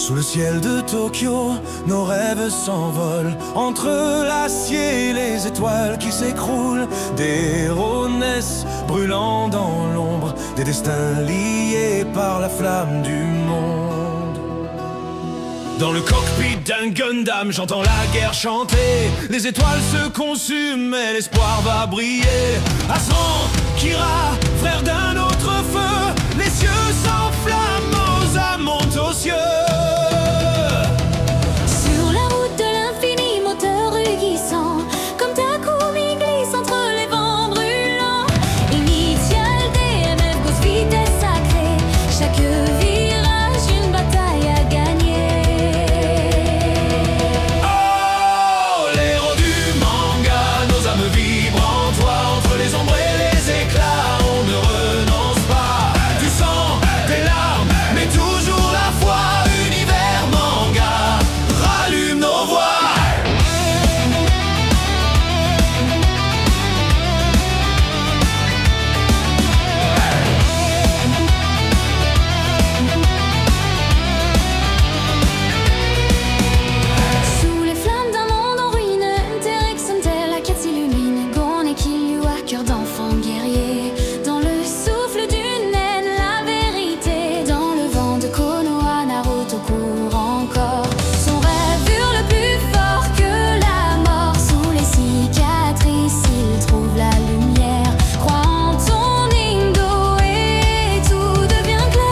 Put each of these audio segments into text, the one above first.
Sous le ciel de Tokyo, nos rêves s'envolent entre l'acier et les étoiles qui s'écroulent. Des héros naissent, brûlant dans l'ombre, des destins liés par la flamme du monde. Dans le cockpit d'un Gundam, j'entends la guerre chanter. Les étoiles se consument, mais l'espoir va briller. Asran, Kira, frère d'un autre feu, les cieux s'enflamment, nos âmes montent aux cieux. Sur la route de l'infini, moteur rugissant, comme Takumi glisse entre les vents brûlants. Initial DMF, grosse vitesse sacrée, chaque virage une bataille à gagner. Oh, l'héros du manga, nos âmes vibrent en toi, entre les ombres et les éclats, on ne renonce pas. Du sang, des larmes, mais toujours la foi. Univers manga, rallume nos voix. Sous les flammes d'un monde en ruine, Terex tel la quête s'illumine. Gon et Killua, cœur d'enfant guerrier. Dans le souffle d'une naine, la vérité. Dans le vent de Konoha, Naruto court encore. Son rêve hurle plus fort que la mort. Sous les cicatrices, il trouve la lumière. Crois en ton Indo et tout devient clair.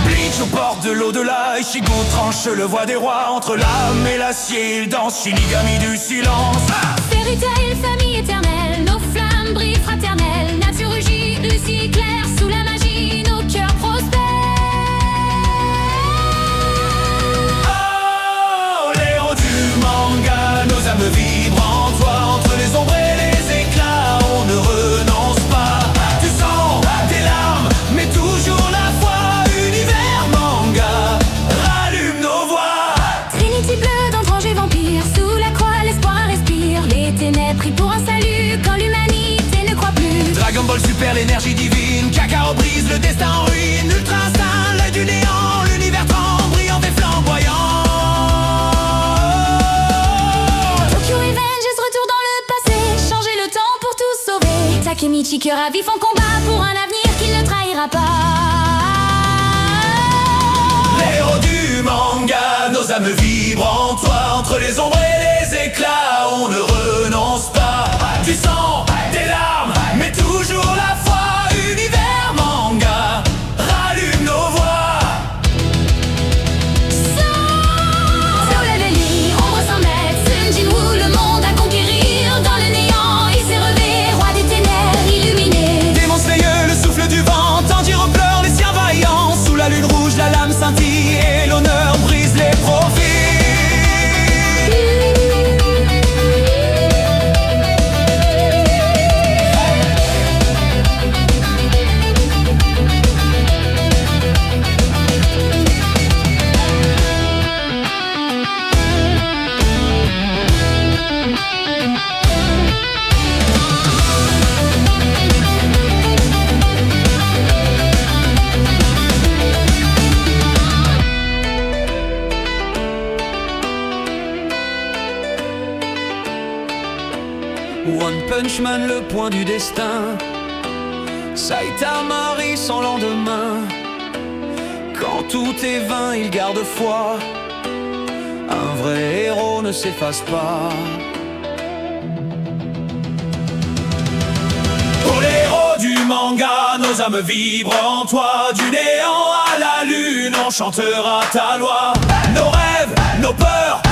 Bleach aux portes de l'au-delà, Ichigo tranche le voie des rois. Entre l'âme et l'acier, il danse Shinigami du silence. Fairy Tail, famille éternelle, nos flammes brillent fraternelles. Nature rugit, Lucie claire, sous la magie, nos cœurs prospèrent. Oh, l'héros du manga, nos âmes vibrent en toi, entre les ombres et les éclats, on ne renonce pas. Du sang, des larmes, mais toujours la foi. Univers manga, rallume nos voix. Trinity bleue d'entre et vampire, sous la croix l'espoir respire. Les ténèbres prient pour un salut quand l'humanité ne croit plus. Dragon Ball Super, l'énergie divine, Kakarot brise le destin en ruine. Ultra instinct, l'œil du néant, l'univers tremble, brillant et flamboyant. Tokyo Revengers, retour dans le passé, changer le temps pour tout sauver. Takemichi, cœur à vif en combat pour un avenir qu'il ne trahira pas. L'héros du manga, nos âmes vibrent en toi, entre les ombres et les éclats, on ne renonce pas. Du sang, des larmes, mais toujours la foi. Univers manga, rallume nos voix. Soulève les lits, ombre sans maître, Sun Jinwoo, le monde à conquérir. Dans le néant, il s'est relevé, roi des ténèbres, illuminé. Démon feuilleux, le souffle du vent, Tanjiro pleure, les siens vaillants. Sous la lune rouge, la lame scintille et l'honneur brise les profils. One Punch Man, le point du destin. Saitama rit sans lendemain. Quand tout est vain, il garde foi. Un vrai héros ne s'efface pas. Pour l'héros du manga, nos âmes vibrent en toi. Du néant à la lune, on chantera ta loi. Nos rêves, nos peurs,